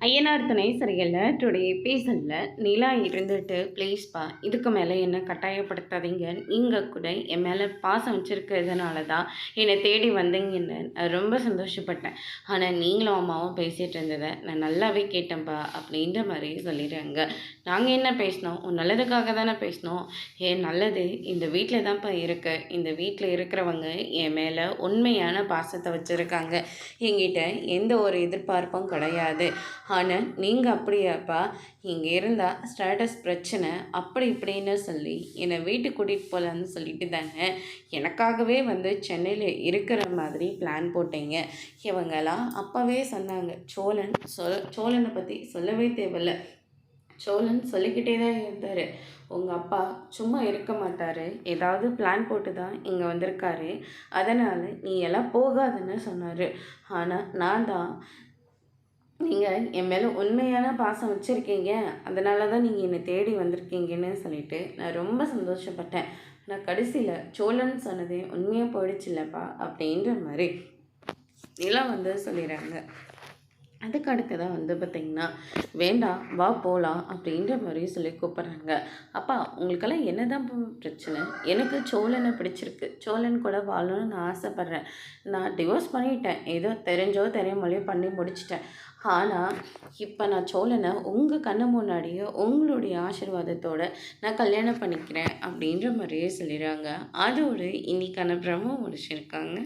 ஐயனார் துணை சரியில்லை டுடே எபிசோடில் நிலா இருந்துட்டு ப்ளீஸ்ப்பா இதுக்கு மேலே என்னை கட்டாயப்படுத்தாதீங்க. நீங்கள் கூட என் மேலே பாசம் வச்சுருக்கிறதுனால தான் என்னை தேடி வந்தீங்கன்னு நான் ரொம்ப சந்தோஷப்பட்டேன். ஆனால் நீங்களும் அம்மாவும் பேசிகிட்டு இருந்ததை நான் நல்லாவே கேட்டேன்ப்பா அப்படின்ற மாதிரி சொல்லிடுறாங்க. நாங்கள் என்ன பேசினோம்? உன் நல்லதுக்காக தானே பேசினோம். ஏன் நல்லது இந்த வீட்டில் தான்ப்பா இருக்குது. இந்த வீட்டில் இருக்கிறவங்க என் மேலே உண்மையான பாசத்தை வச்சுருக்காங்க. என்கிட்ட எந்த ஒரு எதிர்பார்ப்பும் கிடையாது. ஆனால் நீங்கள் அப்படியாப்பா இங்கே இருந்தால் ஸ்டேட்டஸ் பிரச்சனை அப்படி இப்படின்னு சொல்லி என்னை வீட்டுக்கு கூட்டிகிட்டு போகலான்னு சொல்லிட்டு தானே எனக்காகவே வந்து சென்னையில் இருக்கிற மாதிரி பிளான் போட்டீங்க. இவங்கெல்லாம் அப்போவே சொன்னாங்க. சோழனை பற்றி சொல்லவே தேவையில்லை. சோழன் சொல்லிக்கிட்டே தான் இருந்தார். உங்கள் அப்பா சும்மா இருக்க மாட்டார், ஏதாவது பிளான் போட்டு தான் இங்கே வந்திருக்காரு, அதனால் நீ எல்லாம் போகாதுன்னு சொன்னார். ஆனால் நான் தான் நீங்கள் என் மேலே உண்மையான பாசம் வச்சுருக்கீங்க, அதனால தான் நீங்கள் என்னை தேடி வந்திருக்கீங்கன்னு சொல்லிட்டு நான் ரொம்ப சந்தோஷப்பட்டேன். நான் கடைசியில் சோழன் சொன்னதே உண்மையாக போயிடுச்சுல்லப்பா அப்படின்ற மாதிரி எல்லாம் வந்து சொல்லிடுறாங்க. அதுக்கு அடுத்ததாக வந்து பார்த்திங்கன்னா, வேண்டாம் வா போகலாம் அப்படின்ற மாதிரி சொல்லி கூப்பிட்றாங்க. அப்பா உங்களுக்கெல்லாம் என்ன தான் பிரச்சனை? எனக்கு சோழனை பிடிச்சிருக்கு, சோழன் கூட வாழணும்னு நான் ஆசைப்பட்றேன். நான் டிவோர்ஸ் பண்ணிட்டேன், ஏதோ தெரிஞ்சோ தெரியாமலையோ பண்ணி முடிச்சிட்டேன். ஆனால் இப்போ நான் சோழனை உங்கள் கண்ணு முன்னாடியே உங்களுடைய ஆசீர்வாதத்தோடு நான் கல்யாணம் பண்ணிக்கிறேன் அப்படின்ற மாதிரியே சொல்லிடுறாங்க. அதோடு இன்னைக்கான பிரம்ம முடிச்சிருக்காங்க.